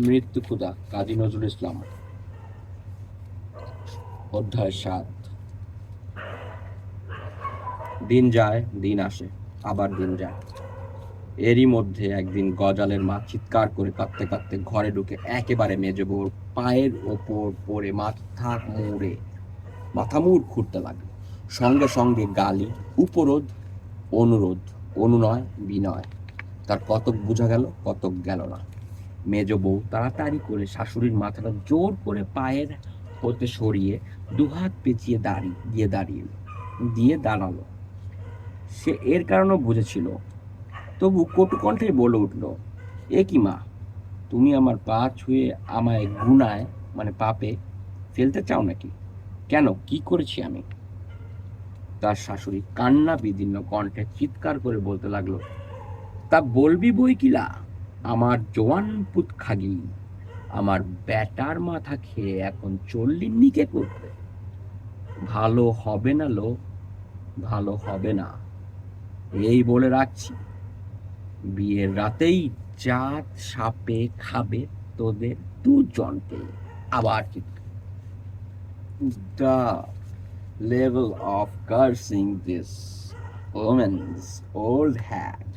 মৃত্যু ক্ষুধা, কাজী নজরুল ইসলাম। অধ্যায় 7। দিন যায়, দিন আসে, আবার দিন যায়। এরই মধ্যে একদিন গজালের মা চিৎকার করে কাঁদতে কাঁদতে ঘরে ঢুকে একেবারে মেজে বউর পায়ের ওপর পড়ে মাথা মুড় খুঁড়তে লাগলো। সঙ্গে সঙ্গে গালি, উপরোধ, অনুরোধ, অনুনয়, বিনয়। তার কতক বোঝা গেল, কতক গেল না। মেজ বউ তাড়াতাড়ি করে শাশুড়ির মাথাটা জোর করে পায়ের হতে সরিয়ে দুহাত পেঁচিয়ে দিয়ে দাঁড়ালো। সে এর কারণও বুঝেছিল, তবু কটু কণ্ঠে বলে উঠল, এ কি মা, তুমি আমার পা ছুঁয়ে আমায় গুনায় মানে পাপে ফেলতে চাও নাকি? কেন, কি করেছি আমি? তার শাশুড়ি কান্না বিদীর্ণ কণ্ঠে চিৎকার করে বলতে লাগলো, তা বলবি বই কিলা, আমার জোয়ান পুত খাগি, আমার ব্যাটার মাথা খেয়ে এখন চললিনি কে করতে? ভালো হবে না লো, ভালো হবে না, এই বলে রাখছি। বিয়ের রাতেই জাত সাপে খাবে তোদের দুজনকে। আবার চিৎকার। The level of cursing this woman's old hag.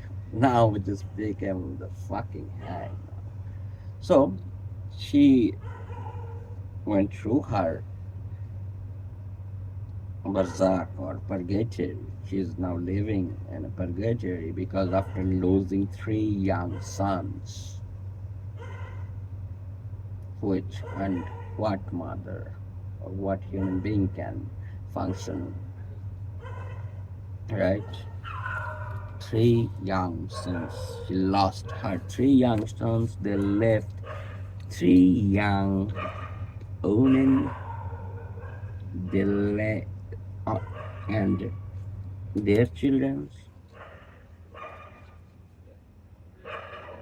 Now it just became the fucking hag. So she went through her barzakh or purgatory. She is now living in a purgatory because after losing 3 young sons, which and what mother or what human being can function, right? 3 young sons. She lost her 3 young sons. They left 3 young women. They left and their children.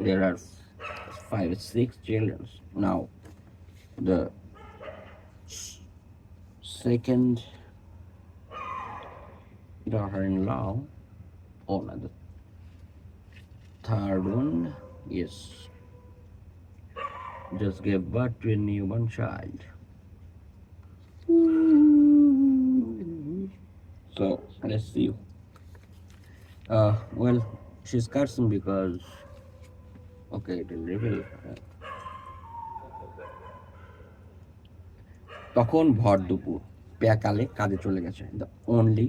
There are 5 or 6 children. Now the second daughter-in-law, oh no, the third one, yes, just gave birth to a newborn child. So let's see. Well, she's cursing because, okay, it will reveal. তখন ভর দুপুর, প্যাকালে কাজে চলে গেছে, the only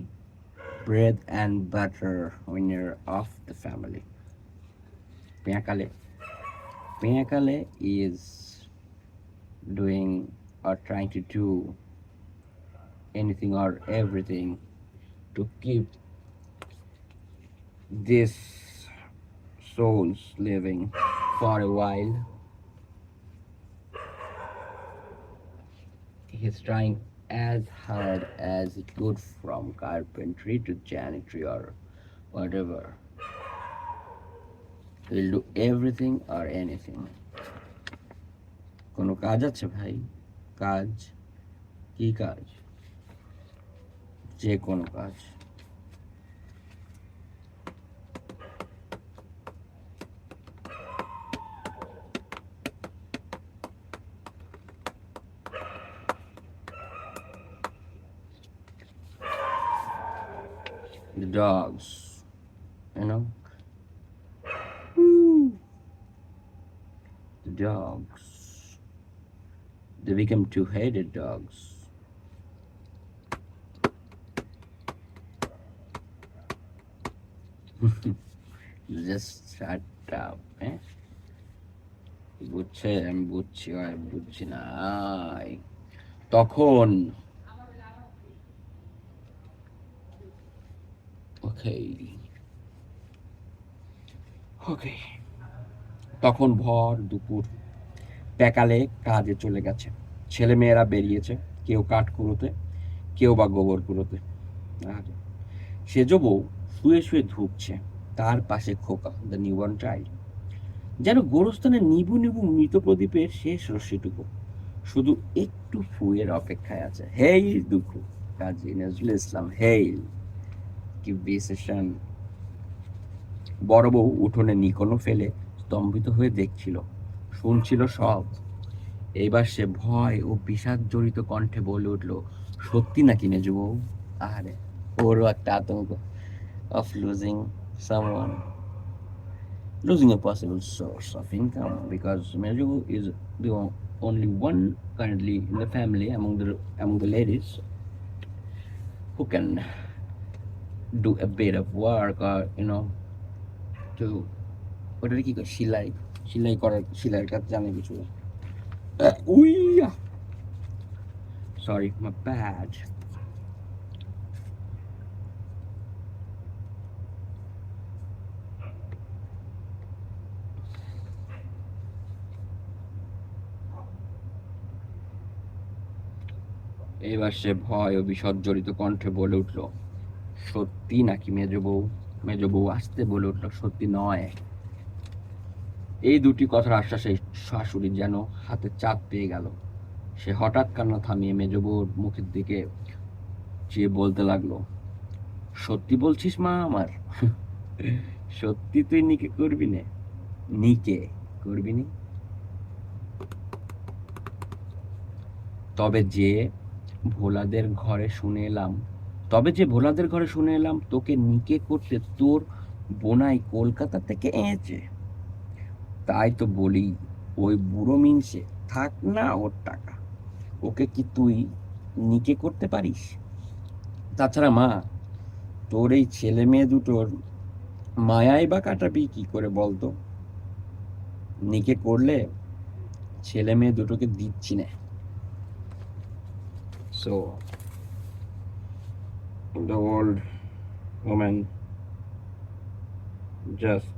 bread and butter winner of the family. Pekale is doing or trying to do anything or everything to keep these souls living for a while. He's trying as hard as he could, from carpentry to janitry or whatever. He'll do everything or anything. কোনো কাজ আছে ভাই? কাজ? কি কাজ? যে কোনো কাজ। The dogs, you know, the dogs, they become two-headed dogs. Just shut up, eh? বুঝছে, আমি বুঝছি, বুঝছি না। তখন ওকে তখন ভর দুপুর, প্যাকালে কাজে চলে গেছে। ছেলে মেয়েরা বেরিয়েছে, কেউ কাঠ কুড়োতে, কেউ বা গোবর কুড়োতে। আর সেজ বউ শুয়ে শুয়ে ধুকছে, তার পাশে খোকা, দ্য নিউবর্ন চাইল্ড, যেন গোরস্থানের নিবু নিবু মৃত প্রদীপের শেষ রশ্মিটুকু শুধু একটু ফুয়ের অপেক্ষায় আছে। হেই দুঃখ, কাজী নজরুল ইসলাম, হেই কি বিশেষণ। বড় বউ উঠোনে নিকোনো ফেলে স্তম্ভিত হয়ে দেখছিল। শুনছিল সব। এইবার সে ভয় ও বিষাদ জড়িত কণ্ঠে বলে উঠল, সত্যি নাকি মেজো বউ? আরে, ওরও একটা আতঙ্ক of losing someone, losing a possible source of income, because Meju is the only one currently in the family among the ladies who can do a bit of work, or to ওটা কি করে সেলাই কাজ জানে কিছু। উইয়া, sorry, my bad. এবার সে ভয় ও বিষজ্জরিত কণ্ঠে বলে উঠল, সত্যি নাকি মেজো বউ? মেজো বউ আসতে বলে উঠল, সত্যি নয়। এই দুটি কথার আশ্বাসে শাশুড়ি যেন হাতে চাপ পেয়ে গেল। সে হঠাৎ কান্না থামিয়ে মেজো বউর মুখের দিকে চেয়ে বলতে লাগলো, সত্যি বলছিস মা আমার? সত্যি তুই নিকে করবি নে? নিকে করবি নি? তবে যে ভোলাদের ঘরে শুনে এলাম তোকে নিকে করতে তোর বোনাই কলকাতা থেকে এনেছে। তাই তো বলি, ওই বুড়ো মিনসে থাক না ওর টাকা, ওকে কি তুই নিকে করতে পারিস? তাছাড়া মা, তোর এই ছেলে মেয়ে দুটোর মায়াই বা কাটাবি কি করে বলতো? নিকে করলে ছেলে মেয়ে দুটোকে দিচ্ছি না। So the old woman just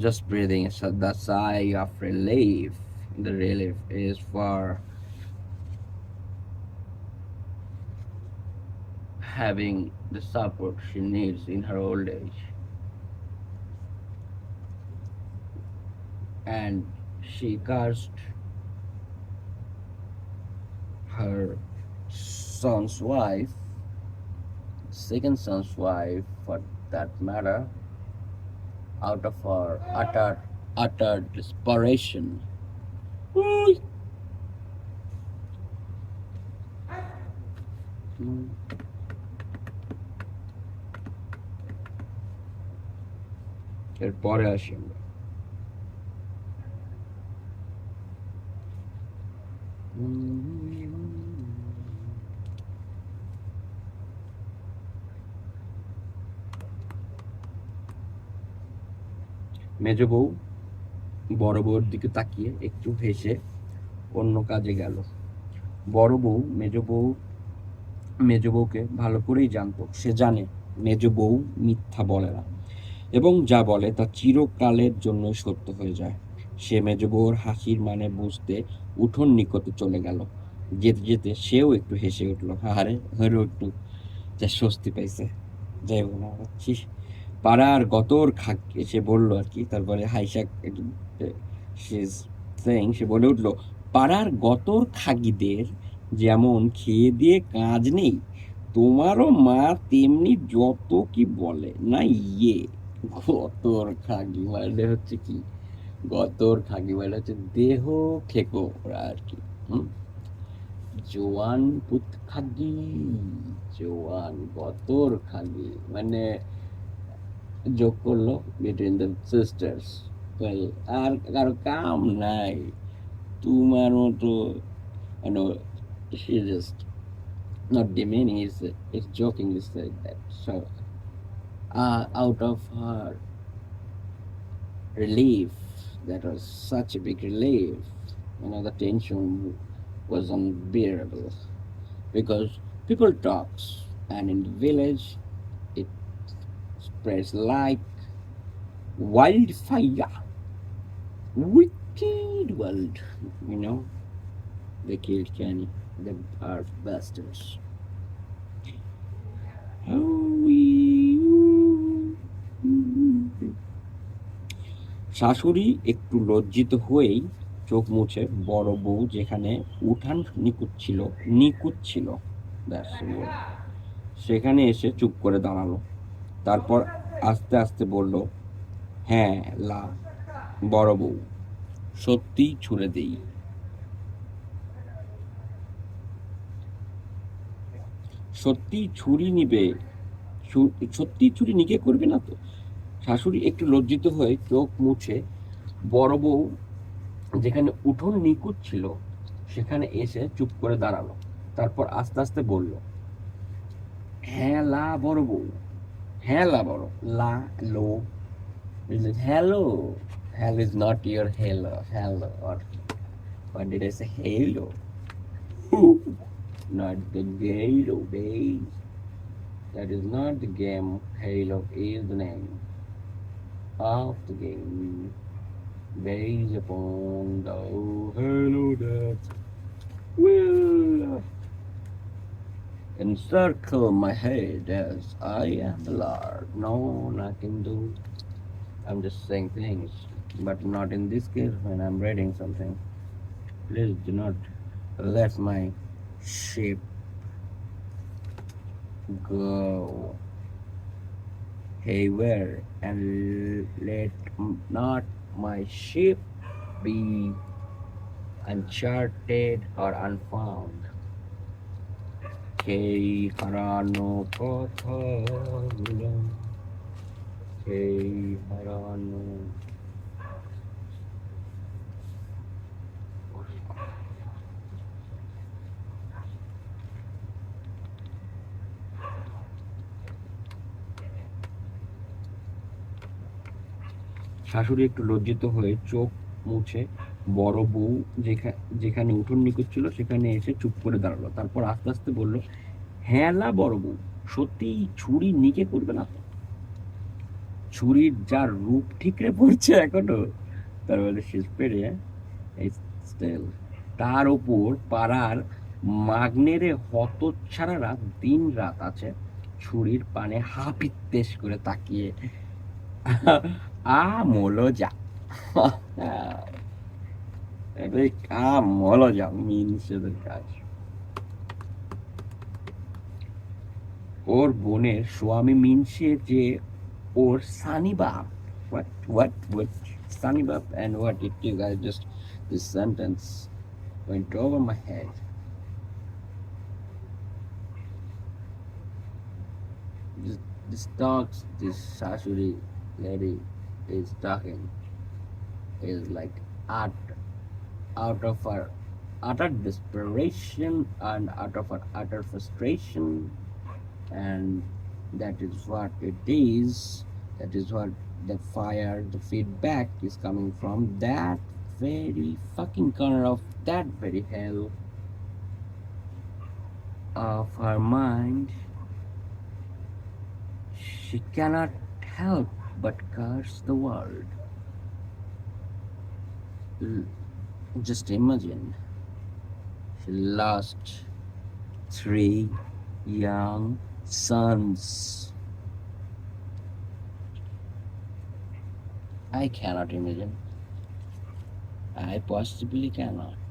just breathing the sigh of relief. The relief is for having the support she needs in her old age, and she cursed her son's wife, second son's wife for that matter, out of her utter desperation. এরপরে আসি আমরা। মেজ বউ বড় বউর দিকে তাকিয়ে একটু হেসে অন্য কাজে গেল। বড় বউ মেজ বউকে ভালো করেই জানতো। সে জানে মেজ বউ মিথ্যা বলে না, এবং যা বলে তা চিরকালের জন্য সত্য হয়ে যায়। সে মেজ বউর হাসির মানে বুঝতে উঠোন নিকটে চলে গেল। যেতে যেতে সেও একটু হেসে উঠলো। আরে হরো একটু যা স্বস্তি পাইছে। যাই হোক না, পাড়ার গতর খাক এসে বললো আর কি, তারপরে হাইসা সে বলে উঠলো, পাড়ার গতর খাগিদের যেমন খেয়ে দিয়ে কাজ নেই, তোমারও মা তেমনি যত কি বলে না ইয়ে। গতর খাগি মানে হচ্ছে কি? গতর খাগি মানে হচ্ছে দেহ খেকো ওরা আর কি। জোয়ান পুত খাগি, জোয়ান গতর খাগি মানে যোগ করলো বিটুইন দ্য সিস্টার্স। আর কারো কাম নাই তোমার মতো, she just not demeaning, it's jokingly said that. So out of her relief, that was such a big relief, the tension was unbearable, because people talks, and in the village it spreads like wildfire. Wicked world, they killed Kenny. They are bastards. শাশুড়ি একটু লজ্জিত হয়েই চোখ মুছে বড় বউ যেখানে উঠান নিকুত ছিল সেখানে এসে চুপ করে দাঁড়ালো। তারপর আস্তে আস্তে বলল, হ্যাঁ বড় বউ, সত্যিই ছুড়ে দেই। সত্যি ছুরি নিবে, সত্যি ছুরি নিকে করবে না তো? শাশুড়ি একটু লজ্জিত হয়ে চোখ মুছে বড় বউ যেখানে উঠোন নিকুট ছিল সেখানে এসে চুপ করে দাঁড়ালো। তারপর আস্তে আস্তে বলল, হ্যাঁ লা বড় বউ, হ্যাঁ লা বড়, লা লো, hello. Hell is not your hello, hello, or what did I say? Halo. Not the Halo, babe. That is not the game. Halo is the name of the game. Based upon the Halo that will encircle my head as I am the Lord. No, nothing do. I'm just saying things, but not in this case when I'm reading something. Please do not let my ship go haywire, and let not my ship be uncharted or unfound. সেই হারানো কথাগুলো, সেই হারানো। শাশুড়ি একটু লজ্জিত হয়ে চোখ মুছে বড় বউ যেখানে উঠোন নিকুট ছিল সেখানে এসে চুপ করে দাঁড়ালো। তারপর আস্তে আস্তে বলল, হ্যাঁ লা বড় বউ, সত্যি ছুরি নিকে করবে না তো? ছুরির যার রূপ ঠিকরে পড়ছে এখনো, তার মানে শেষ পেরে স্টিল তার ওপর পাড়ার মাগনেরে হতচ্ছাড়ারা দিন রাত আছে ছুরির পানে হাপিত্তেশ করে তাকিয়ে মলজা। এটাই মলজা মিনসেদের কাজ। ওর বোনের স্বামী মিনসে যে ওর সানিবাপ। What সানিবাপ and what did you guys just, this sentence went over my head. This talks, this Shashuri lady is talking is like out of her utter desperation and out of her utter frustration, and that is what it is. That is what the fire, the feedback is coming from that very fucking corner of that very hell of her mind. She cannot help but curse the world. Just imagine, she lost 3 young sons. I cannot imagine. I possibly cannot.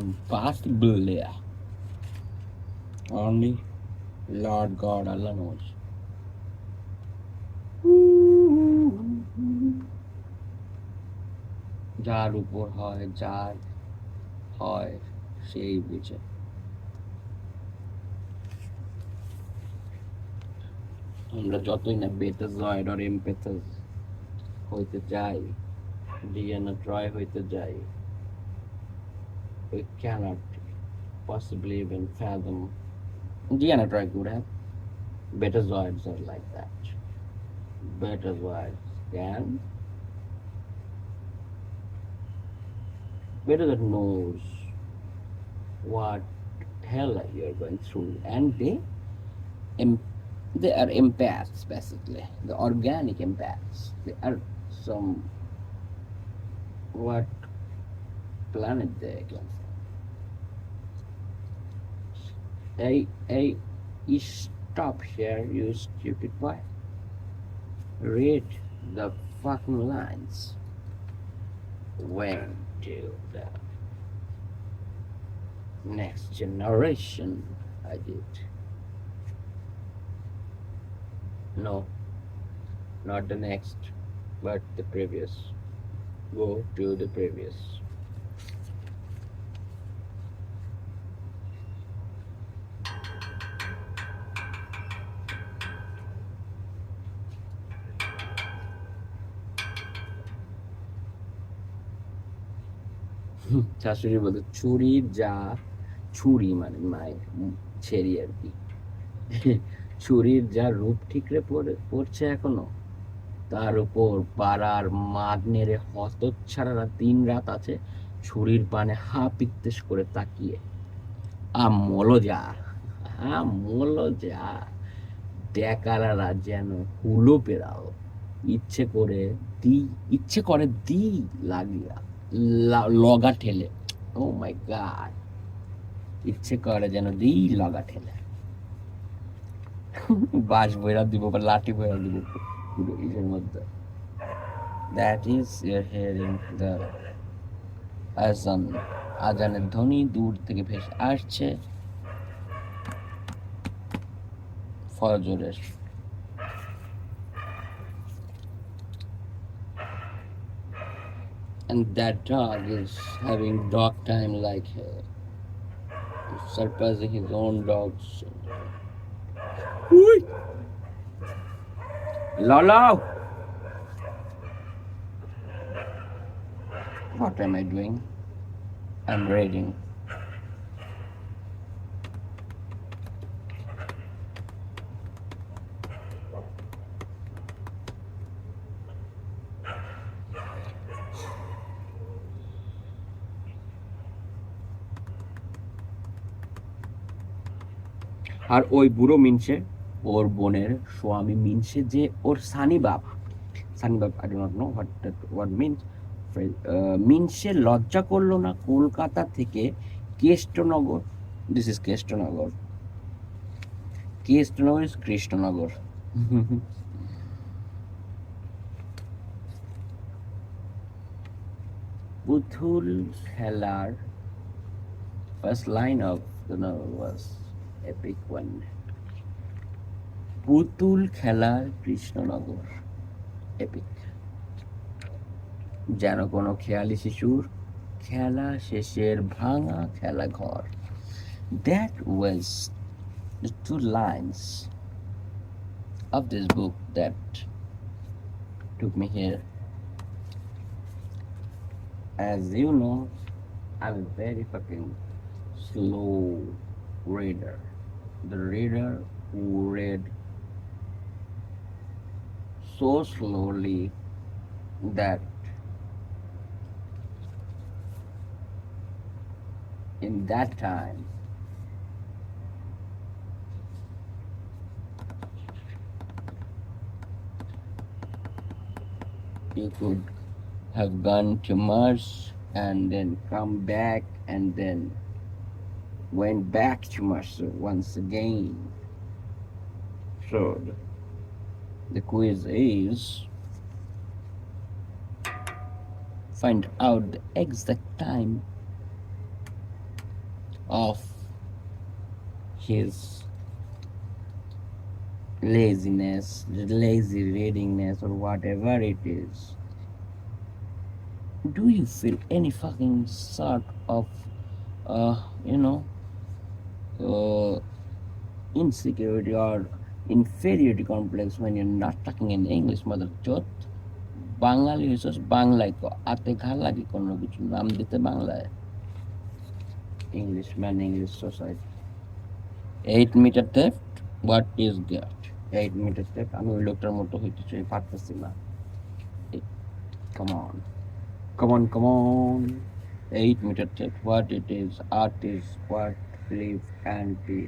Impossible. Only Lord God Allah knows. যার উপর হয়, যার হয় সেই বুঝে। আমরা যতই না বেটাজয়েড আর এমপ্যাথাস হইতে চাই, ডিএনএ ট্রয় হইতে যাই, we cannot possibly even fathom. Diana Troy could have. Betazoids are like that. Betazoids can. Betazoid knows what hell you're going through, and they are empaths basically. The organic empaths. They are some, what planet they come from. Hey, you stop here, you stupid boy. Read the fucking lines. When to the next generation, I did. No, not the next, but the previous. Go to the previous. শাশুড়ি বলতো ছুরির যা, ছুরি মানে মায়ের ছেড়ি আর কি, ছুরির যা রূপ ঠিকরে পড়ছে এখনো, তার উপর পাড়ার মাগ নেড়ে হতচ্ছাড়ারা দিন রাত আছে ছুরির পানে হা পিত্তেশ করে তাকিয়ে। আমলো যা ডেকারারা যেন হুলো পেরাও, দি ইচ্ছে করে দি লাগিয়া লগা ঠেলে। ও মাই গড, ইচ্ছে করে যেন দি লগা ঠেলে, বাঁশ বইরা দিব বা লাঠি বইরা দিব পুরো ইসের মধ্যে। That is your hearing the আজান, আজানের ধ্বনি দূর থেকে ভেসে আসছে ফজরের। And that dog is having dog time like surpassing his own dogs. Lolo! What am I doing? I'm reading. আর ওই বুড়ো মিনসে, ওর বোনের স্বামী মিনসে, যে ওর সানি বাপ, I do not know what means. মিনসে লজ্জা করলো না কলকাতা থেকে Keshtanagar, this is Keshtanagar, Keshtanagar is Krishnanagar, পুতুল খেলার first line of the novel was epic one. পুতুল খেলার কৃষ্ণনগর, এপিক। যেন কোনো খেয়ালি শিশুর খেলা শেষের ভাঙা খেলা ঘর। That was the two lines of this book that took me here. As you know, I'm a very fucking slow reader. The reader who read so slowly that in that time you could have gone to Mars and then come back and then went back to Mars once again. So the quiz is find out the exact time of his laziness, lazy readingness, or whatever it is. Do you feel any fucking sort of insecurity or inferiority complex when you're not talking in English, mother chot? বাঙালি হইছস বাংলায় ক, আতে ঘা লাগে কোনো কিছু নাম দিতে বাংলায়। Englishman, English society. 8 meter theft, what is that? 8 meter theft, আমি ওই লোকটার মতো হইতে চাই, পারতেছি না। Come on. 8 meter theft, what it is, art is what live and be.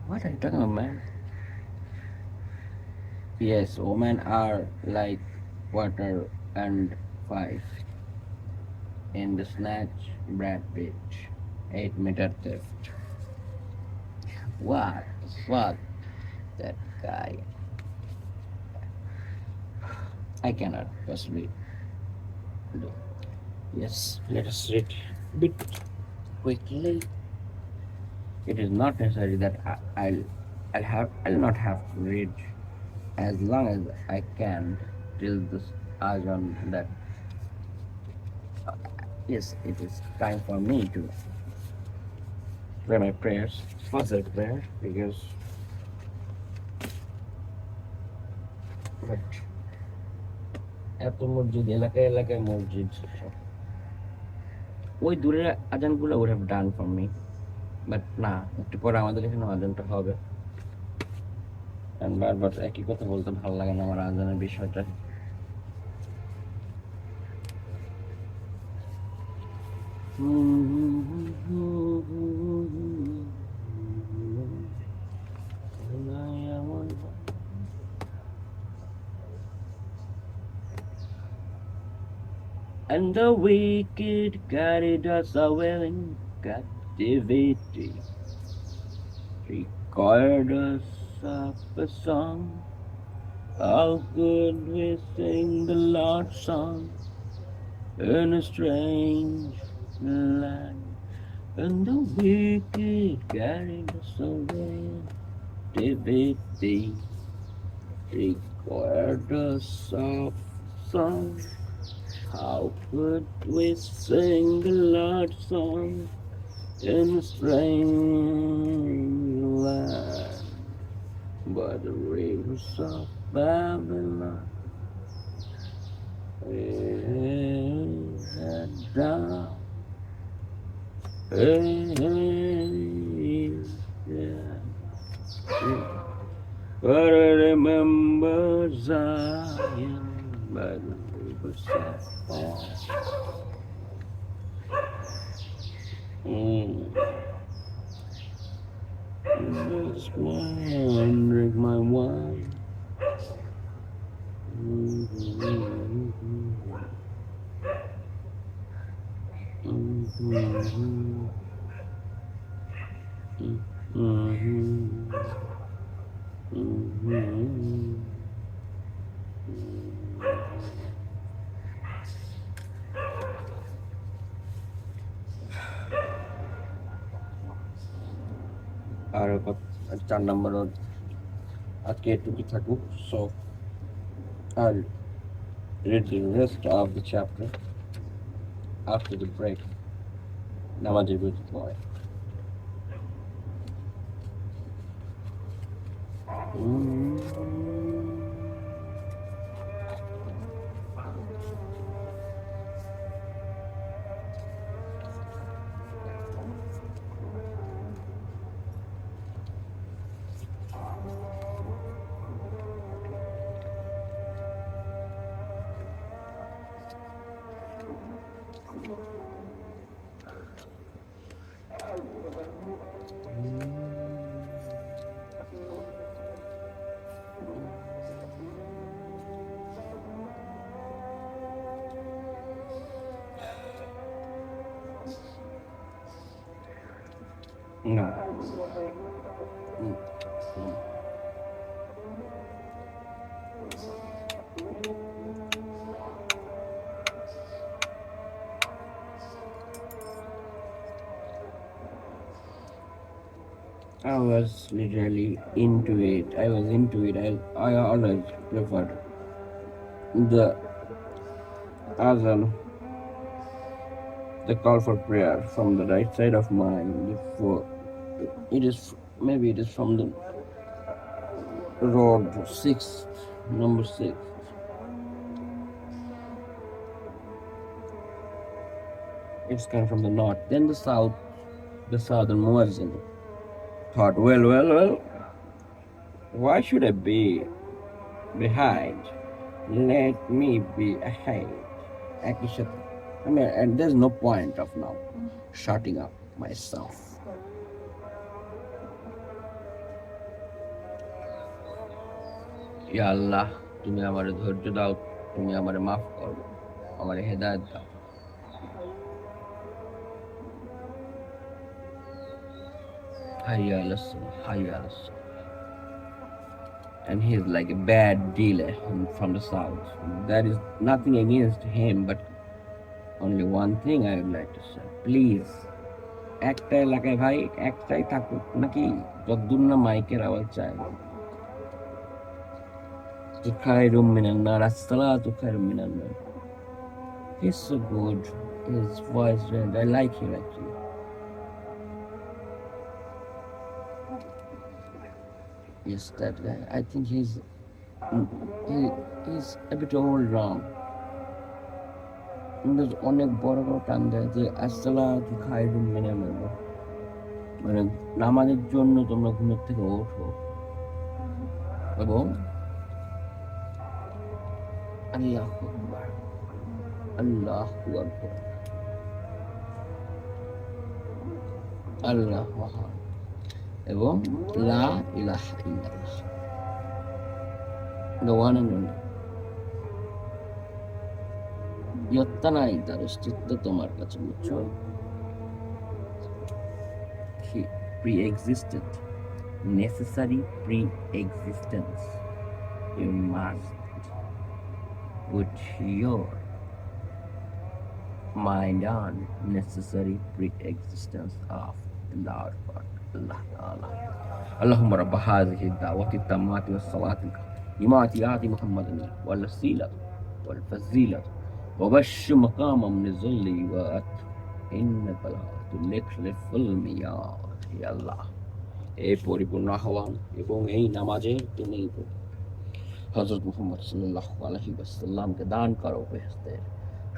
What are you talking about, man? Yes, women are like water and fire. In the snatch, Brad Pitt. 8 meter theft. What the fuck? That guy. I cannot possibly do. Yes, let us read a bit quickly. It is not necessary that I'll not have to read as long as I can till this azan that yes, it is time for me to pray my prayers, further prayer, because but এত মসজিদ এলাকায় এলাকায় মসজিদ ওই দূরের আজানগুলো would have done for me, but না, একটু পরে আমাদের এখানে আজানটা হবে। বারবার একই কথা বলতে ভালো লাগে না আমার আজানের বিষয়টা। And the wicked carried us away in captivity, required us of a song. How could we sing the Lord's song in a strange land? And the wicked carried us away in captivity, required us of song. How could we sing the Lord's song in a strange land? By the rivers of Babylon, and down, but I remember Zion by the rivers of That's wine, drink my wine. আর 4 নম্বর আজকে এটুকু থাকুক। So I'll read the rest of the chapter after the break. নামাজের বিরতি পরে। No. I was literally into it. I was into it. I always preferred the azan, the call for prayer from the right side of mine. Before maybe it is from the road 6, number 6. It's coming from the north. Then the south, the southern muezzin thought, well, why should I be behind? Let me be ahead. I mean, and there's no point of now shutting up myself. Ya Allah, তুমি আমারে ধৈর্য দাও, তুমি আমারে মাফ করো, আমারে হেদায়েত দাও। Hayya ala salah. And he's like a bad dealer from the south. There is nothing against him, but only one thing I would like to say. Please, একটা এলাকায় ভাই একটাই থাকুক নাকি, যতদূর না মাইকের আওয়াজ চায়। khairum minan nar. As-salatu khairum minan nar. He's so good. His voice range. I like him actually. Yes, that guy. I think he's a bit old now. কিন্তু অনেক বড় বড় টান দেয় যে আসসালাতু খায়রুম মিনান নাওম, মানে নামাজের জন্য তোমরা ঘুমের থেকে ওঠো এবং আল্লাহু আকবার, আল্লাহু আকবার, আল্লাহ মহান এবং লা ইলাহা ইল্লাল্লাহ, the one and only. ইয়ত্তা নাই তার অস্তিত্ব তোমার কাছে, বুঝছো? He pre-existed, necessary pre-existence. You must put your mind on necessary pre-existence of Lord God, Allah Ta'ala. Allahumma rabba hadhihi ad-da'wati at-tammati was-salati al-qa'imati ati Muhammadan wal-wasila wal-fazila wa bashshir maqama min az-zilli wa innaka la tulikhliful miyad. Ya Allah, এই পরিপূর্ণ আহ্বান এবং এই নামাজে তুমি হযরত মুহাম্মদ সাল্লাল্লাহু আলাইহি ওয়াসাল্লামকে দান করো বেহেশতের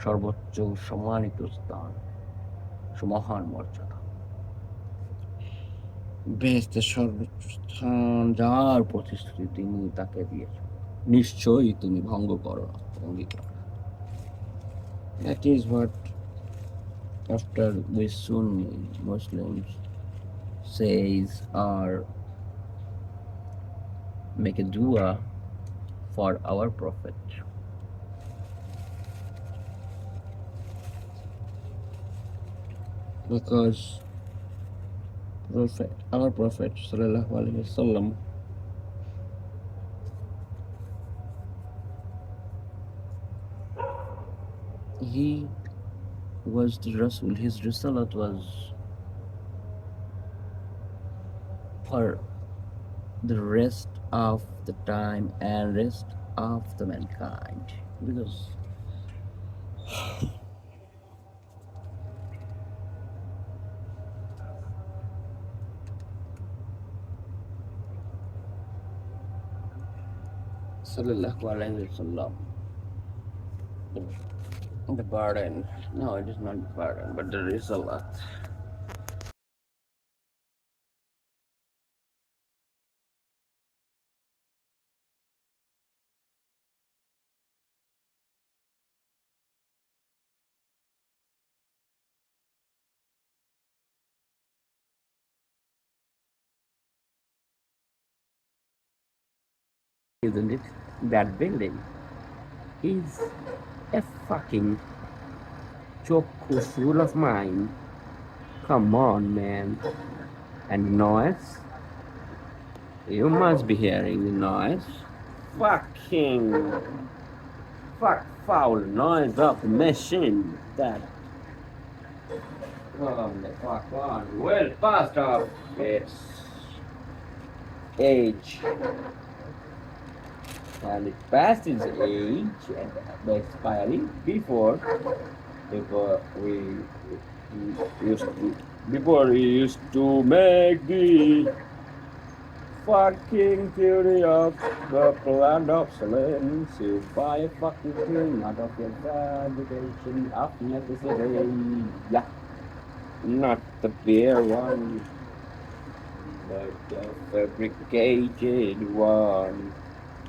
সর্বোচ্চ সম্মানিত স্থান, সুমহান মর্যাদা, বেহেশতের সর্বোচ্চ স্থান যার প্রতিশ্রুতি তুমি তাকে দিয়েছ, নিশ্চয়ই তুমি ভঙ্গ করো না, অঙ্গীকার। That is what after we Sunni Muslims says or make a dua for our Prophet. Because our Prophet sallallahu alaihi wasallam he was the Rasul. His risalat was for the rest of the time and rest of the mankind, because sallallahu alaihi wasallam, the burden, no, it is not the burden, but the risalat. Isn't it? That building is a fucking chokus rule of mine. Come on, man. And noise? You must be hearing the noise. Fucking foul noise of the machine. That the fuck on. Well past of its age. And it passed its age and the expiring before we used to make the fucking theory of the planned obsolescence. You buy a fucking thing out of your fabrication of necessary. Yeah, not the bare one, but the fabricated one.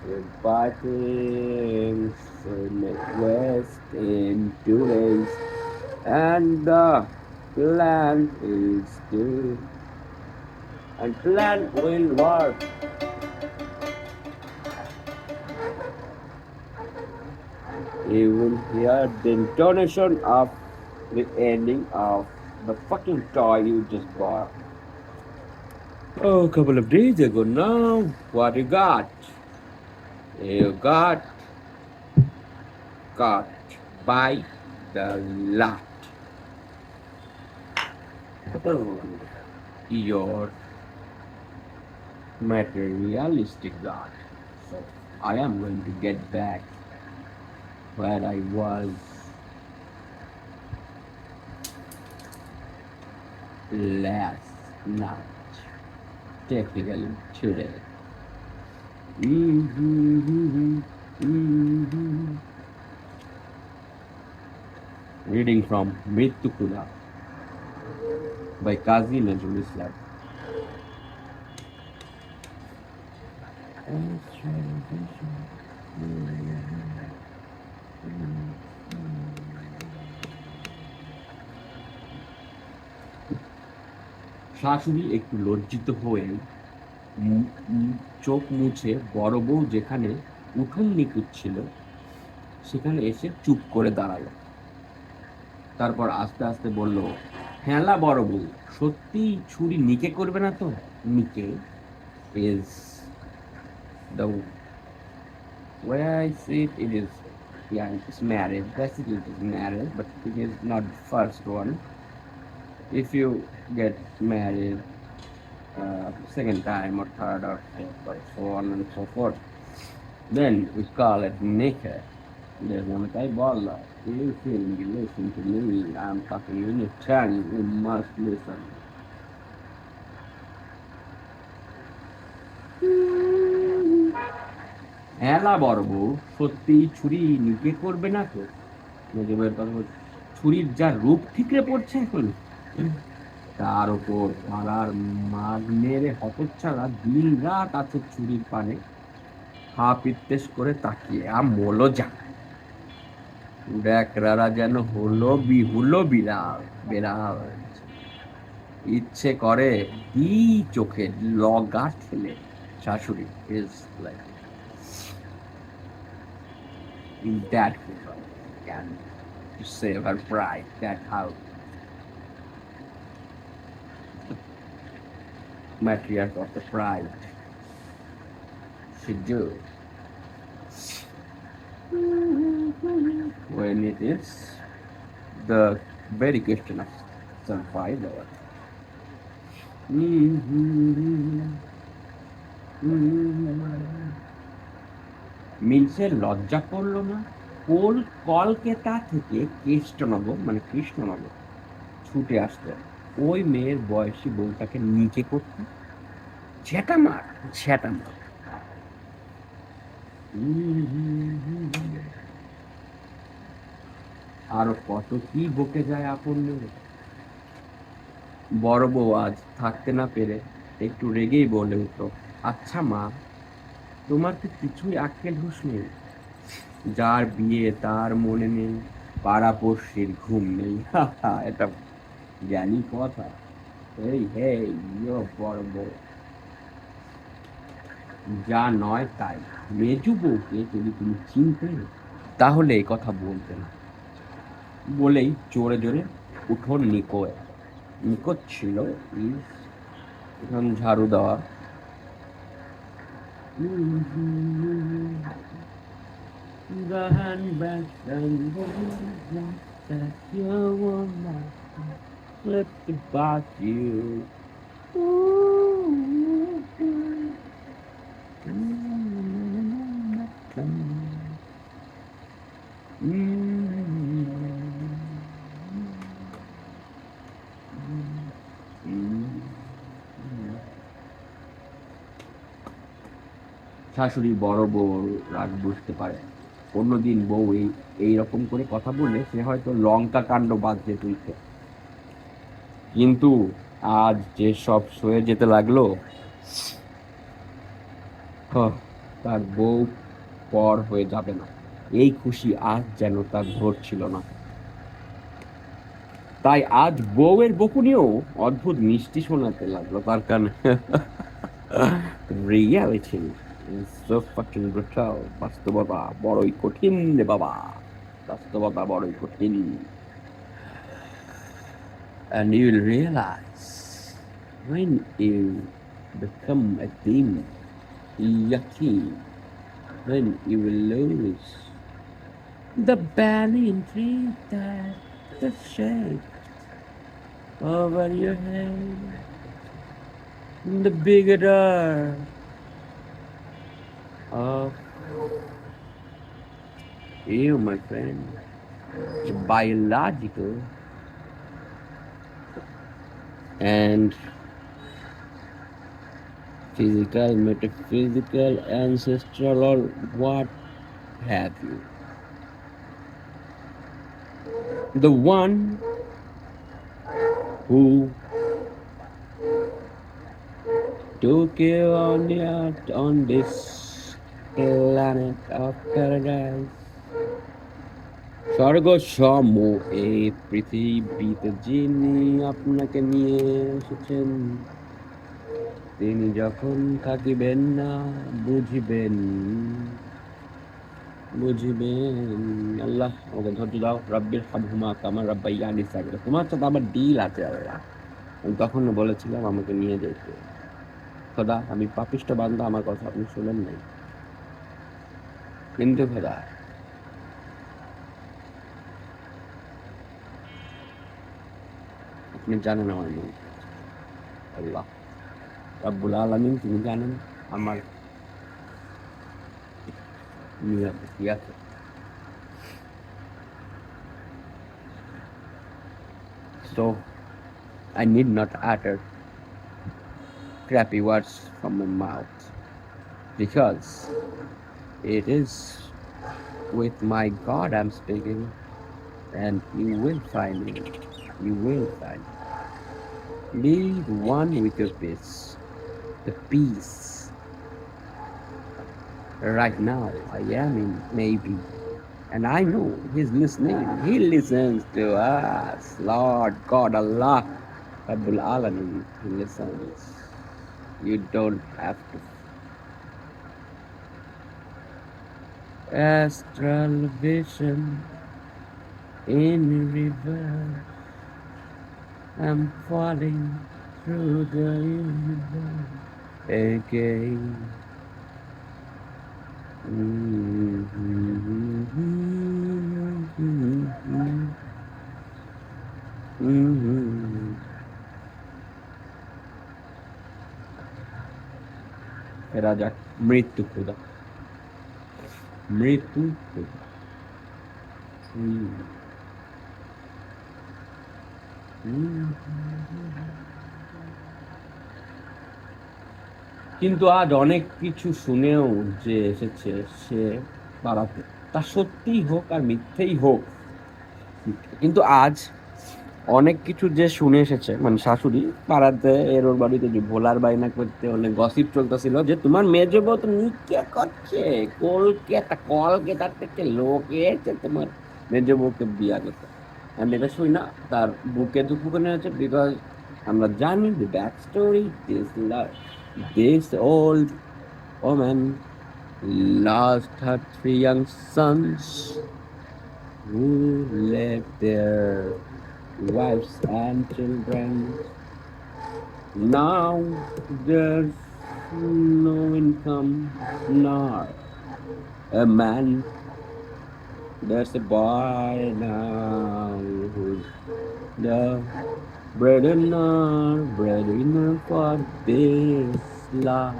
You buy things in West in 2 days, and the plan is good, and plan will work. You will hear the intonation of the ending of the fucking toy you just bought. Oh, a couple of days ago now, what you got? You got by the lot. Your materialistic God. So I am going to get back where I was last night. Technically today. Reading from Mrityukula by Kazi Nazrul Islam. শাশুড়ি একটু লজ্জিত হয়ে চোখ মুছে বড় বউ যেখানে উঠোন নিকুচ ছিল সেখানে এসে চুপ করে দাঁড়ালো। তারপর আস্তে আস্তে বলল, হ্যাঁলা বড় বউ, সত্যি ছুরি নিকে করবে না তো? নিকে is the way I see it, it is, yeah, it's marriage. Basically, it is marriage, but it is not the first one. If you get married second time or third or fourth or so on and so forth, then we call it naked. There's one guy ball. You feel me, listen to me. I'm talking in a tongue. You must listen. হ্যালা বড় বউ, সত্যি ছুরি নিকে করবে না তো? ছুরির যা রূপ ঠিকরে পড়ছে এখন, তার উপর পাড়ার মাগ মেরে হতচ্ছাড়া দিন রাত আছে ছুরির পানে হা পিত্তেশ করে তাকিয়ে আমলো যা ড্যাকরারা যেন হলো বিড়াল বেড়াল। ইচ্ছে করে দি চোখে লগা ঠেলে। শাশুড়ি is like in that can to save her pride, that how matriarch of the pride should do when it is the very question of survival. মিলসের লজ্জা করলো না? কলকাতা থেকে কৃষ্ণনগর ছুটে আসতো ওই মেয়ের বয়সী বউটাকে নিচে করতে। ঝ্যাটামার আরো কত কি বকে যায় আপন মেয়ে। বড় বউ আজ থাকতে না পেরে একটু রেগেই বলে উঠল, আচ্ছা মা, তোমার তো কিছুই আক্কেল হুঁশ নেই। যার বিয়ে তার মনে নেই, পাড়াপড়শির ঘুম নেই। এটা জ্ঞানী কথা। এই বড় বউ, যা নয় তাই। মেজু বউকে যদি তুমি চিনতে তাহলে এই কথা বলতে না। বলেই জোরে জোরে উঠোন নিকট ছিল, উঠোন ঝাড়ু দেওয়া। শাশুড়ি বড় বউ রাগ বুঝতে পারে। অন্যদিন বউ এইরকম করে কথা বললে সে হয়তো লঙ্কা কাণ্ড বাঁধতে তুলছে, কিন্তু আজ যে সব সয়ে যেতে লাগলো, তার বউ পর হয়ে যাবে না, এই খুশি আজ যেন তার ধরছিল না। তাই আজ বউয়ের বকুনিও অদ্ভুত মিষ্টি শোনাতে লাগলো তার কানে। Reality is so fucking brutal. বাস্তবতা বড়ই কঠিন রে বাবা, বাস্তবতা বড়ই কঠিন। And you will realize when you become a demon, yucky, when you will lose the banyan tree that the shade over your head, the bigger of You, my friend, biological and physical, metaphysical, ancestral, or what have you. The one who took you on the earth on this planet of paradise. স্বর্গ সম এই পৃথিবীতে যিনি আপনাকে নিয়ে এসেছেন তিনি যখন থাকিবেন না বুঝিবেন বুঝিবেন আল্লাহ আমাকে ধৈর্য দাও রব্বির হাবহুমা কামা রাব্বাইয়ানি সাগীরা তোমার সাথে আমার ডিল আছে আল্লাহ আমি তখন বলেছিলাম আমাকে নিয়ে যেতে খোদা আমি পাপিষ্ঠ বান্দা আমার কথা আপনি শুনেন নাই কিন্তু খোদা আপনি জানেন আমার মন আল্লাহ রাব্বুল আলামিন তিনি জানেন আমার নিয়ত কি আছে so I need not utter crappy words from my mouth because it is with my God I'm speaking and you will find me you will find me. Be one with your peace the peace right now I am in maybe and I know he's listening he listens to us Lord God Allah Rabbul Alamin he listens you don't have to astral vision in reverse I'm falling through the universe again ফেরা যাক মৃত্যু খোদা মৃত্যু খোদা কিন্তু আজ অনেক কিছু শুনেও যে এসেছে সে পাড়াতে তা সত্যিই হোক আর মিথ্যেই হোক কিন্তু আজ অনেক কিছু যে শুনে এসেছে মানে শাশুড়ি পাড়াতে এর ওর বাড়িতে যে ভোলার বাইনা করতে অনেক গসিপ চলতেছিল যে তোমার মেজো বউ তো নিকে করছে কলকাতা থেকে লোক এসে তোমার মেজো বউকে বিয়া করতে আমি এটা শুই না তার বুকে দুঃখ করে আছে বিকজ আমরা জানি the back story this old woman lost her 3 young sons who left their wives and children. Now there's no income nor a man. There's a boy now who's the breadwinner for this lot.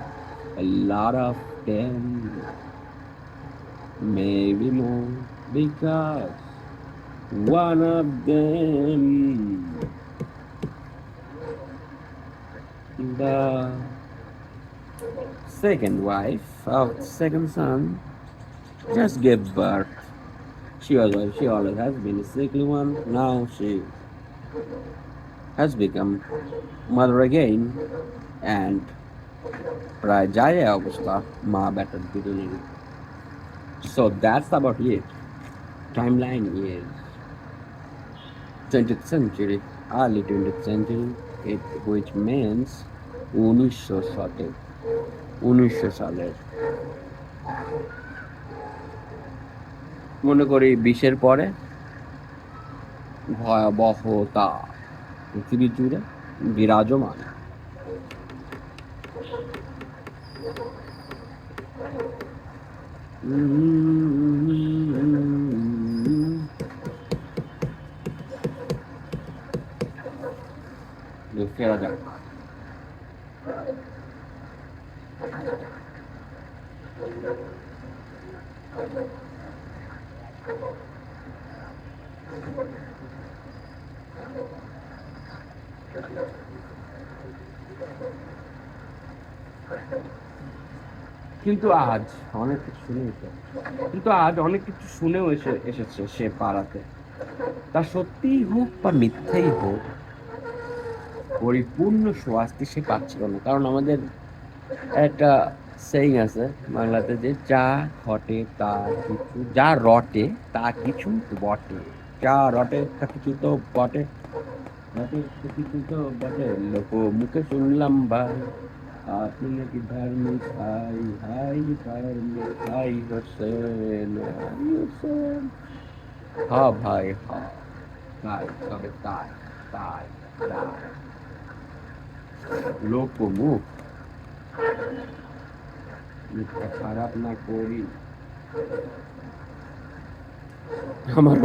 A lot of them, maybe more, because one of them, the second wife of the second son, just gave birth. She always has been a sickly one. Now she has become mother again, and প্রায় যায় অবস্থা মা better দুজনের so that's about it timeline is 20th century early 20th century which means 1900 সালের মনে করি 20-এর পরে ভয়াবহতা পৃথিবী জুড়ে বিরাজমান ফেরা যাক কিন্তু আজ অনেক কিছু শুনেই তো কিন্তু আজ অনেক কিছু শুনেও এসেছে সে পাড়াতে। তা সত্যিই হোক বা মিথ্যেই হোক, পরিপূর্ণ স্বাস্তি সে পাচ্ছিল না। কারণ আমাদের একটা সেইং আছে বাংলাতে, যে যা ঘটে তা কিছু, যা রটে তা কিছু বটে। যা রটে তা কিছু তো বটে, রটে তা কিছু তো বটে। লোক মুখে শুনলাম ভাই, আপনি নাকি ধার্মিক। হাই হাই ধার্মিক, হাই হোসেন, হাই হোসেন। হ্যাঁ ভাই হ্যাঁ, তাই তবে তাই, তাই তাই লোকমুখ মুখটা খারাপ না করি। আমার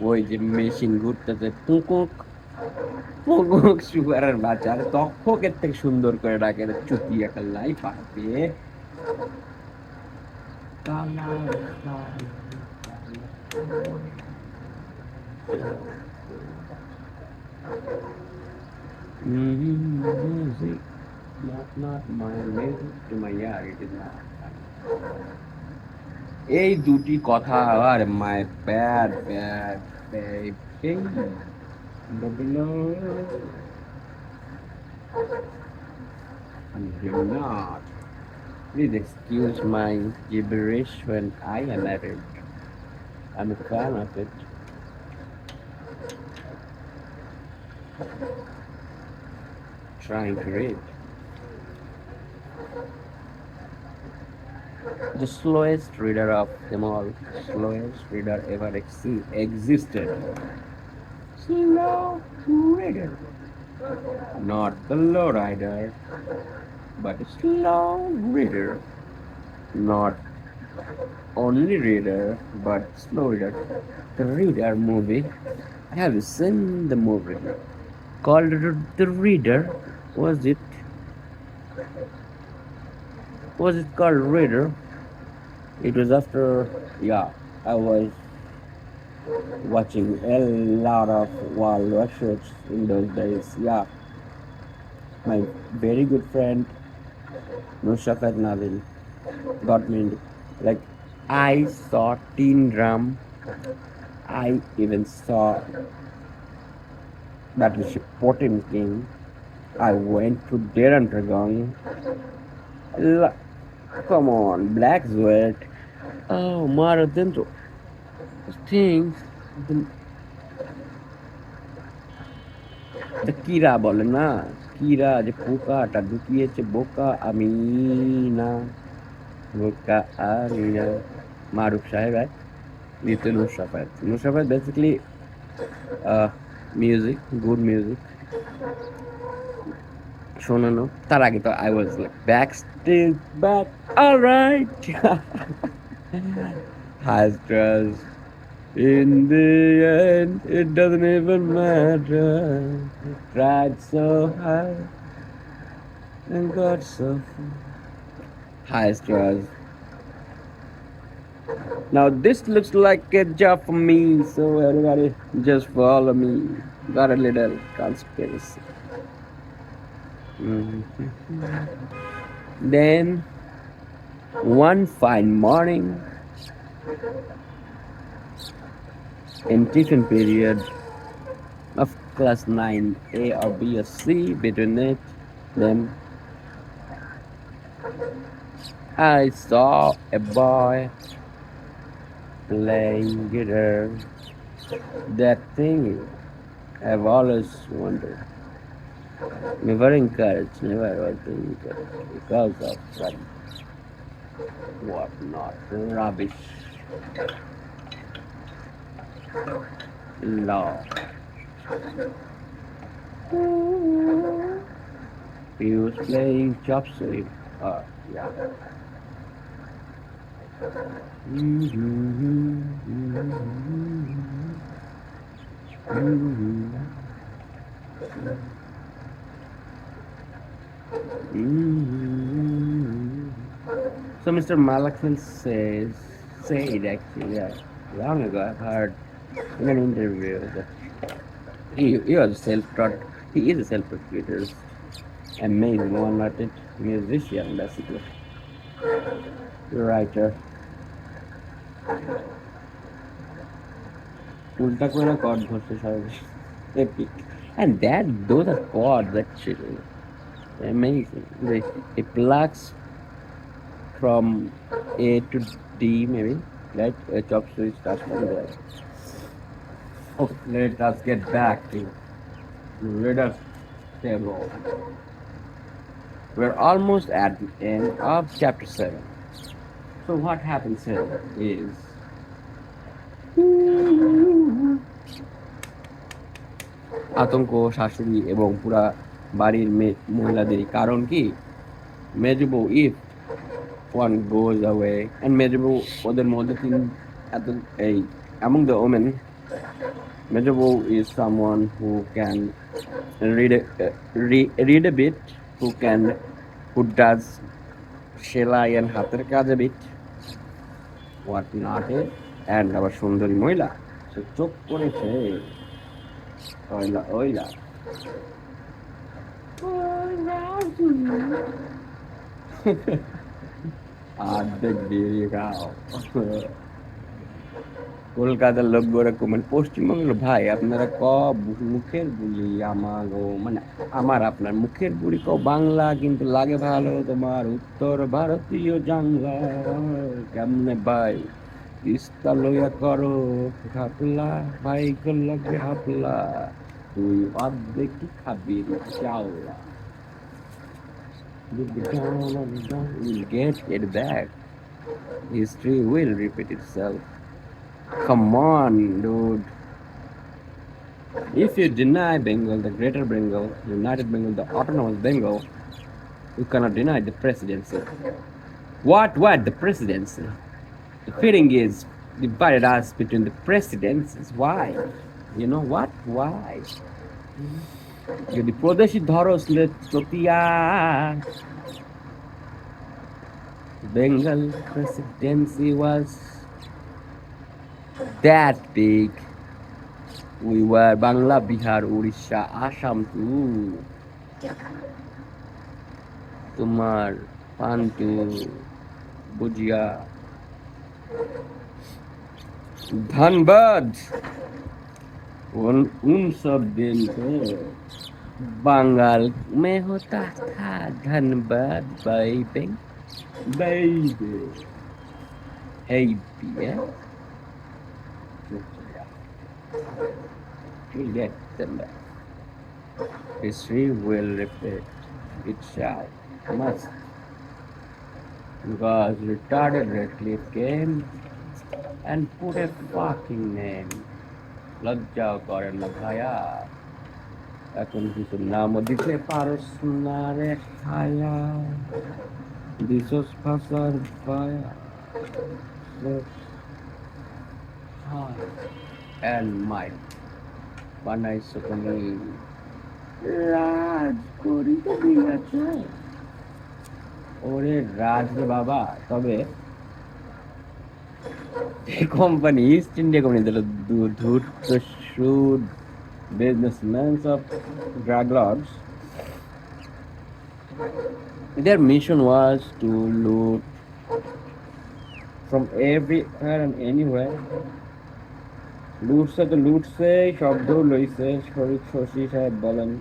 ওই যে মেশিন ঘুরতেছে, পুকুক পুকুক সুগারের বাচ্চা। আরে তক্ষক এর থেকে সুন্দর করে ডাকে রে, চুতি একটা লাই পাবে। Music, not my music to my ear, it is not. এই দুটি কথা আর my bad bad do not. Please excuse my gibberish when I am at it. I'm a fan of it. Trying to read. The slowest reader of them all, slowest reader ever existed. Slow reader. Not the low rider, but a slow reader. Not only reader, but slow reader. The Reader movie. I have seen the movie called The Reader. Was it? Was it called Reader? It was after, yeah, I was watching a lot of World War shows in those days. Yeah, my very good friend Nusafat Navin got me into, like, I saw Teen Drum. I even saw Battleship Potemkin. I went to Deran Dragon. Come on, Black Sweat. Oh, Mara dentro. Things. The Kira বলে না, কিরা যে পোকাটা ঢুকিয়েছে বোকা আমি না, বোকা আমি না। মারুফ সাহেব, right? Little Nusafat basically music, good music. শোনানো তার আগে তো I was like backstage back, alright. High stress. In the end, it doesn't even matter. I tried so hard and got so far. High stress. Now this looks like a job for me, so everybody just follow me. Got a little conspiracy. Then one fine morning, in tiffin period of class 9A or B or C, between them, I saw a boy playing guitar. That thing I've always wondered. Never encouraged, never was encouraged because of what not rubbish law. He was playing chop suey. Yeah. So Mr. Malakman said actually, yeah, Long ago, I've heard in an interview that he was self-taught. He is a self-taught, amazing one-hearted musician, basically, writer. উল্টা করে cord ধরছে সবাই epic. And those are chords actually. Amazing. It plugs from A to D maybe, right? A chop switch starts from there. Okay, let us get back to let us table. We're almost at the end of chapter 7. So what happens here is আতঙ্ক শাশুড়ি এবং পুরা বাড়ির মহিলাদেরই কারণ কি মেজবউ if one goes away and মেজবউ ওদের মধ্যে এই among the women Mejobou is someone who can read a bit, who does সেলাই and হাতের কাজ a bit, what not and আবার সুন্দরী মহিলা সে চোখ করেছে ওইলা ওইলা আর্ধেক বেরিয়ে গাও কলকাতার লোক গোরা কমেন পশ্চিমবঙ্গের ভাই আপনারা মুখের বুলি মানে আমার আপনার মুখের বুড়ি বাংলা কিন্তু লাগে ভালো তোমার উত্তর ভারতীয় জাংলা কেমনে ভাই তিস্তা লইয়া করো ঘাপলা ভাই লাগে হাপলা তুই অর্ধেক কি খাবি Chawla You'll get it back. History will repeat itself. Come on, dude. If you deny Bengal, the Greater Bengal, United Bengal, the Autonomous Bengal, you cannot deny the presidency. What? The presidency? The feeling is divided us between the presidencies. Why? You know what? Why? যদি প্রদেশী ধরসলে Chatia Bengal presidency was that big. We were Bangla, Bihar, Odisha, Assam too. Tumar, Pantu, Bujia, Dhanbad. उन सब दिन को बंगाल में होता था Dhanbad baby. Hey, yeah. You'll get them back. History will repeat itself. Must. Because retarded Redcliffe came and put a fucking name. লজ্জাও করেন না ভাইয়া এখন কিছু নামও দিতে পারস না রে খায়া দিছস ফাঁসার ভায়া and my বানাইছো তুমি রাজ করি তো দিয়েছে ওরে রাজ রে বাবা তবে company, East India Company, the shrewd businessmen of drug lords. Their mission was to loot from everywhere and anywhere. Loot se, shabdo loise, shorik shoshi saheb bolen,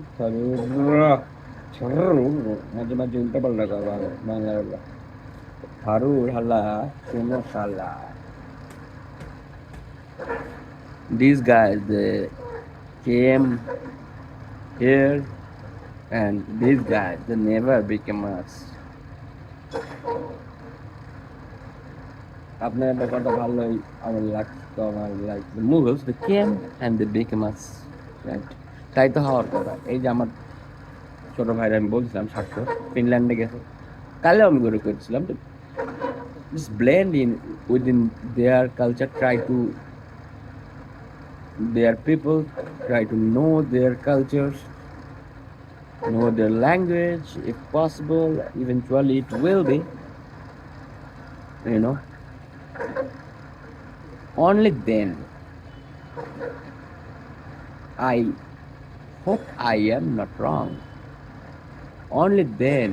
মাঝে মাঝে উল্টা পাল্টা করবা বাংলার হারুর হাল্লা সুমো শালা these guys they came here and these guys they never became us আপনার ব্যাপারটা ভালোই আমার লাগতো আমার like the Mughals they came and they became us right তাই তো হওয়ার কথা এই যে আমার ছোট ভাইরা আমি বলছিলাম সাতশো ফিনল্যান্ডে গেছে কালেও আমি করে করেছিলাম তো just blend in within their culture try to their people try to know their cultures know their language if possible eventually it will be you know Only then, I hope I am not wrong. Only then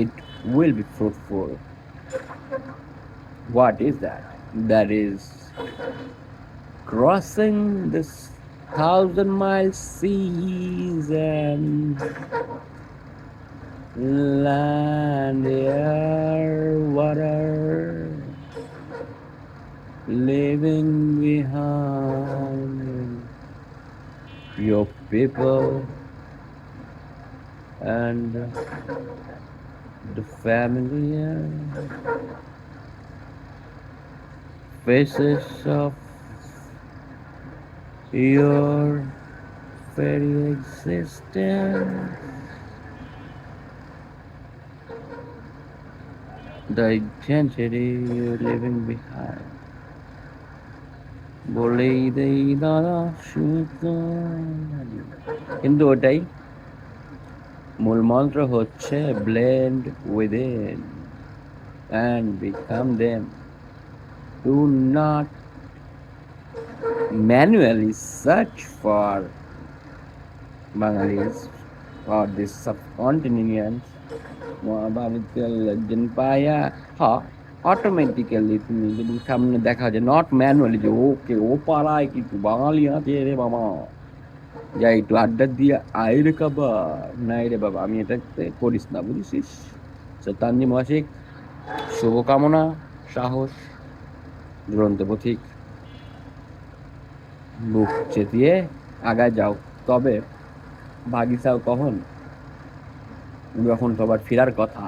it will be fruitful. What is that? That is crossing this 1,000 mile seas and land, air, water, leaving behind your people and the family and faces of your very existence, the identity you're leaving behind. বলেই দেই দাদা শুধু, কিন্তু ওটাই মূল মন্ত্র হচ্ছে blend within and become them. Do not manually search for Bangalis or this subcontinent মহাভারতের লেজেন্ড পায়া, হ্যাঁ অটোমেটিক্যালি তুমি যদি সামনে দেখা যায় নট ম্যানুয়ালি যে ওকে ও পাড়ায় কিছু বাঙালি আছে রে বাবা, যাই একটু আড্ডা দিয়ে আয় রে কাবা, নাই রে বাবা আমি এটা করিস না বুঝেছিস। তানজিম ওয়াসিক, শুভকামনা, সাহস, দুরন্ত পথিক, বুক চেতিয়ে আগায় যাও। তবে ভাগিসাও কখন, যখন সবার ফেরার কথা,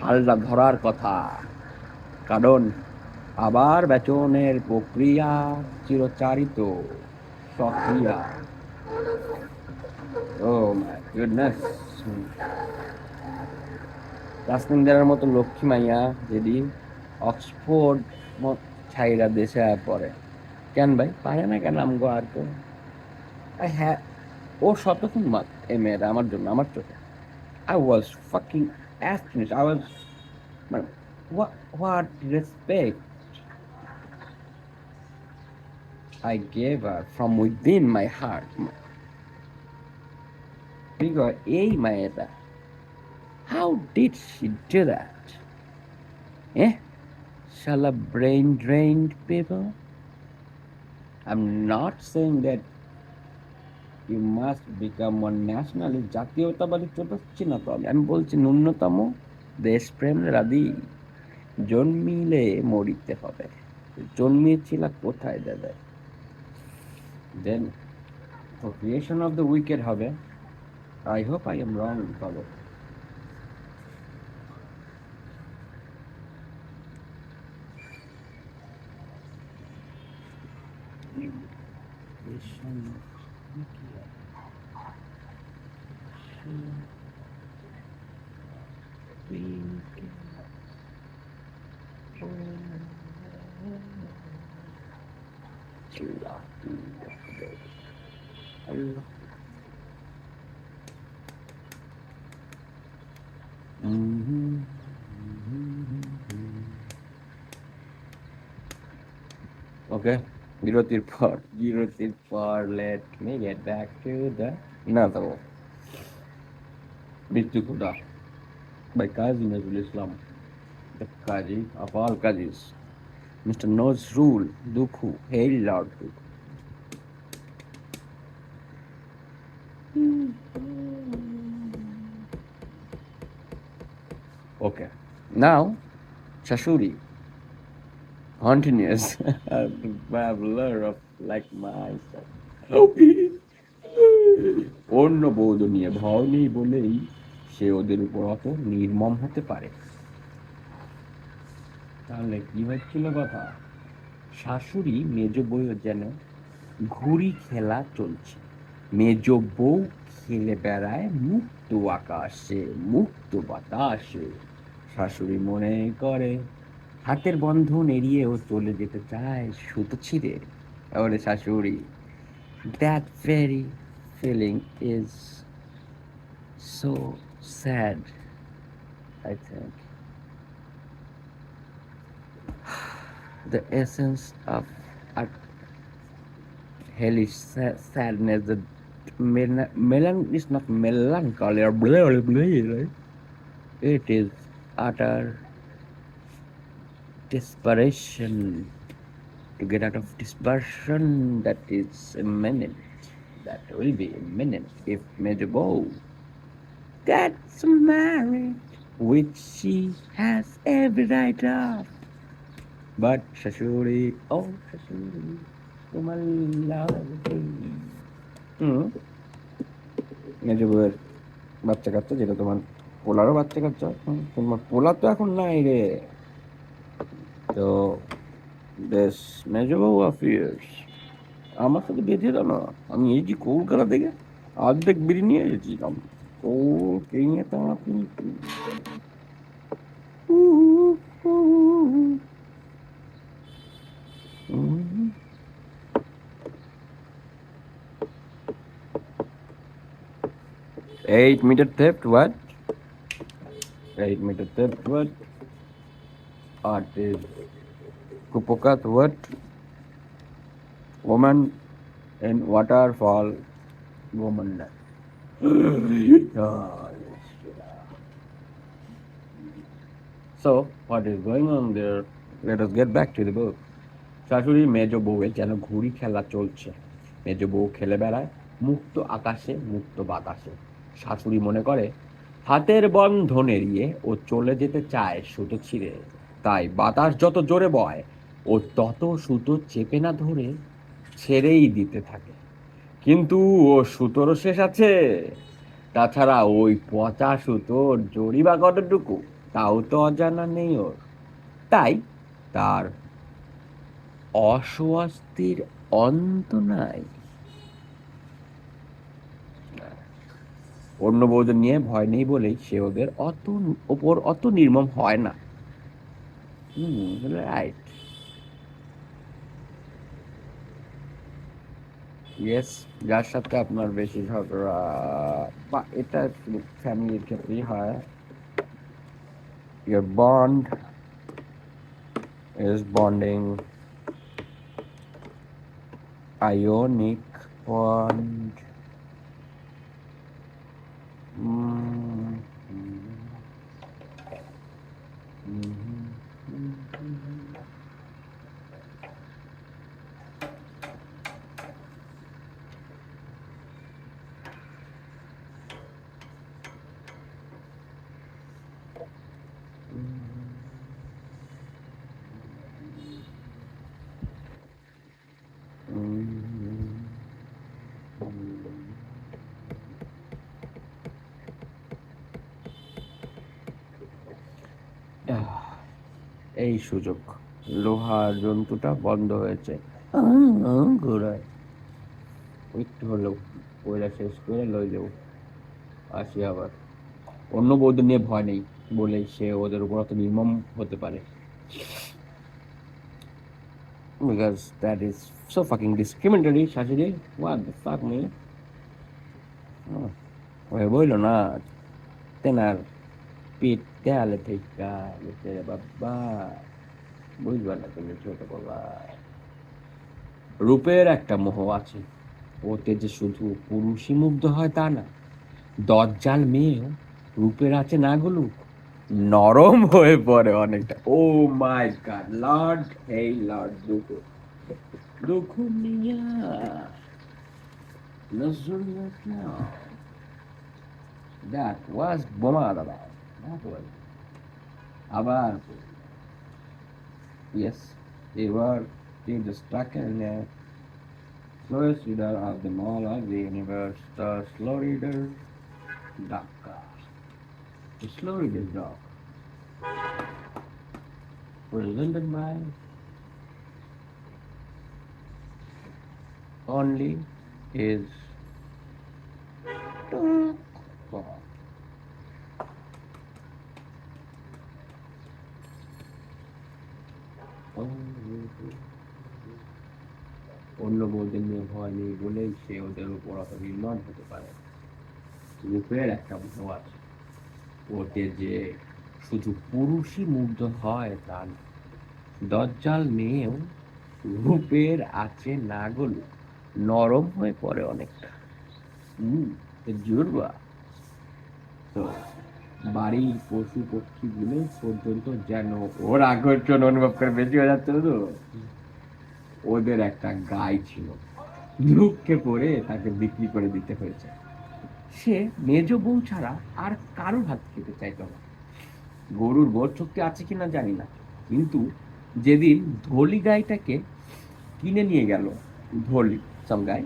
হালটা ধরার কথা, কারণ আবার বেচনের প্রক্রিয়া চিরচারিত সক্রিয়া। ও মাই গুডনেস। তাসমিনদারের মতো লক্ষ্মী মাইয়া যদি অক্সফোর্ড ছাইরা দেশে পড়ে, কেন ভাই পারে না কেন আমগো আর তো, হ্যাঁ ও শতক্ষণ মাত এ মেয়েরা আমার জন্য, আমার চোখে। I was fucking astonished. I was, what respect I gave her from within my heart. Because, hey, Maeda, how did she do that? Eh? Shala brain drained people? I'm not saying that you must become one nationalist. জাতীয়তাবাদী চলছি না তো আমি বলছি ন্যূনতম দেশপ্রেম রাদি জন্মিলে মরিতে হবে। জন্মিয়েছিল কোথায় দাদা? Then for creation of the wicked হবে। I hope I am wrong, Pablo. Okay, বিরতির পর let me get back to the novel. মৃত্যু খুদা by Qazi Nazrul Islam, the Qazi of all Qazis, Mr. Nazrul Dukhu, Hail Lord Dukhu. Okay, now Shashuri continues the babbler of like myself. অন্য বৌদ্ধ নিয়ে ভয় নেই বলেই সে ওদের উপর অত নির্মম হতে পারে। তাহলে কি হচ্ছিল কথা? শাশুড়ি মেজ বউয়ের যেন ঘুড়ি খেলা চলছে। মেজ বউ খেলে বেড়ায় মুক্ত আকাশে, মুক্ত বাতাসে। শাশুড়ি মনে করে হাতের বন্ধন এড়িয়েও চলে যেতে চায় সুতো ছিঁড়ে। ওরে শাশুড়ি, that very feeling is so sad, I think. The essence of a hellish sadness. The melan is not melancholy or blah, blah, blah, right? It is utter desperation to get out of dispersion that is imminent. That will be imminent if Major Bow gets married, which she has every right of. But Shashuri, oh Shashuri, তোমার লাগবে। হুম, মেজো বউয়ের বাচ্চা কাচ্চা, যেটা তোমার পোলারও বাচ্চা কাচ্চা, তোমার পোলার তো এখন নাই রে। তো বেশ, মেজো বউ অফিয়ার্স আমার সাথে বেঁধে দাও না। আমি এই যে কলকাতা থেকে অর্ধেক বিড়ি নিয়ে এসেছিলাম। ও কে নিয়ে তো আপনি Mhm. 8 meter theft, what? 8 meter theft, what? Art is Kupokat, what? Woman in waterfall, woman. Oh, so, what is going on there? Let us get back to the book. শাশুড়ি মেজ বউয়ের যেন ঘুড়ি খেলা চলছে। মেজ বউ খেলে বেড়ায় মুক্ত আকাশে, মুক্ত বাতাসে। শাশুড়ি মনে করে হাতের বন্ধন এড়িয়ে ও চলে যেতে চায় সুতো ছিঁড়ে। তাই বাতাস যত জোরে বয় ও তত সুতো চেপে না ধরে ছেড়েই দিতে থাকে। কিন্তু ও সুতোরও শেষ আছে। তাছাড়া ওই পচা সুতোর জড়ি বা কতটুকু তাও তো অজানা নেই ওর। তাই তার অস্বস্তির অন্ত নাই। অন্য বউদের নিয়ে ভয় নেই বলেই সে ওদের ওপর অত নির্মম হয় না। Right, yes. যার সাথে আপনার বেশি ঝগড়া, বা এটা ফ্যামিলির ক্ষেত্রেই হয়, your bond is bonding, ionic bond. Mm-hmm. এই সুযোগ, লোহার জন্তুটা বন্ধ হয়েছে ঘোড়ায়। একটু হলেও ওইটা শেষ করে লই যাবো, আসি আবার। অন্য বৌদ্ধ নিয়ে ভয় নেই বলে সে ওদের উপর অত নির্মম হতে পারে। Because that is so fucking discriminatory, শাশুড়ি। What the fuck, man? ওই বইল না, তেনার পিঠ দেয়ালে থেকে গেছে বাবা, বুঝবা না তুমি ছোটবেলা। রূপের একটা মোহ আছে, ওতে যে শুধু পুরুষই মুগ্ধ হয় তা না, দজ্জাল মেয়েও রূপের আছে না গুলুক নরম হয়ে পড়ে অনেকটা। Oh my god, lord, hey lord Dukhu, Dukhu Mia Nazrul now. That was বোমা দাদা, that was আবার yes, এবার the stuck in the slowest reader of them all of the universe, the slow reader Dhaka. The slow reader dog, presented by only is অন্য বৌদের নিয়ে ভয় নেই বলেই সে ওদের উপর অত নির্মম হতে পারে। রূপের একটা মোহ আছে, ওতে যে শুধু পুরুষই মুগ্ধ হয় তা না, দজ্জাল মেয়েও রূপের আছে না গলু, নরম হয়ে পড়ে অনেকটা। জুড়বা। তো বাড়ির পশু পক্ষীগুলো পর্যন্ত যেন ওর আকর্ষণ অনুভব করে বেশি হয়ে যাচ্ছে তো। ওদের একটা গাই ছিল, দুঃখে পড়ে তাকে বিক্রি করে দিতে হয়েছে। সে মেজ বউ ছাড়া আর কারোর হাত খেতে চাইতো না। গরুর বোধ শক্তি আছে কিনা জানি না, কিন্তু যেদিন ধলি গাইটাকে কিনে নিয়ে গেল, ধলি some guy,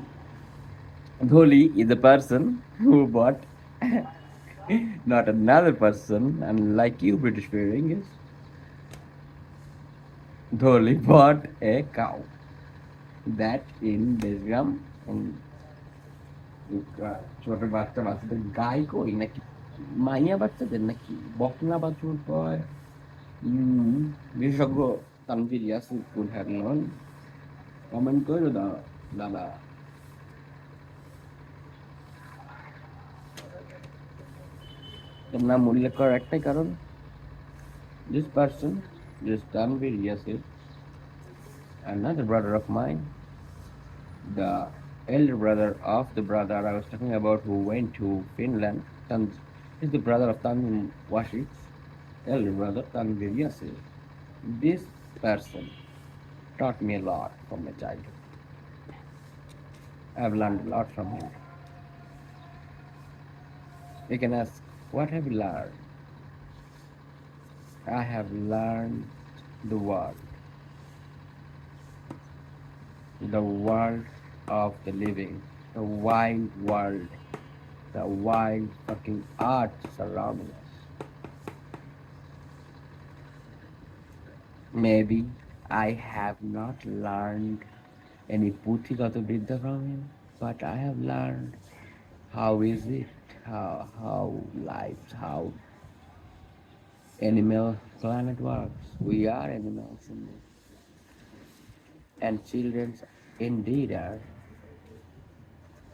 ধলি is a person who bought not another person, unlike you British wearing is, ধলি bought a cow that in Besgram, ছোট বাচ্চাদের গাই কই নাকি মাইয়া বাচ্চাদের নাকি বকনা বাছুর কয়। বিশেষজ্ঞ Tanvir Yasir could have known, comment করো দাদা। এর নাম উল্লেখ করার একটাই কারণ, this person, this Tanvir Yasir, another brother of mine, the elder brother of the brother I was talking about who went to Finland. Is the brother of Tanvir Washik's elder brother, Tanvir Yasir. This person taught me a lot from my childhood. I've learned a lot from him. You can ask, what have you learned? I have learned the world of the living, the wild world, the wild fucking art surrounding us. Maybe I have not learned any puthigata vidya from him, but I have learned how is it, how life, how animal planet works. We are animals in this. And children indeed are.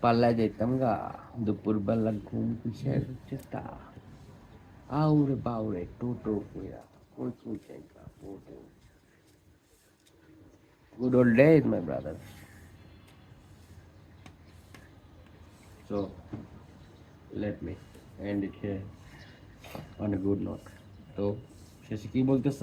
পাল্লা যেতাম গা, দুপুরবেলা ঘুম পিছিয়ে হচ্ছে তা, আউরে বাউরে টোটো কইরা কই জায়গা টোটো। Good old days, my brother. So let me end it here on a good note. তো শেষে কি বলতেছে?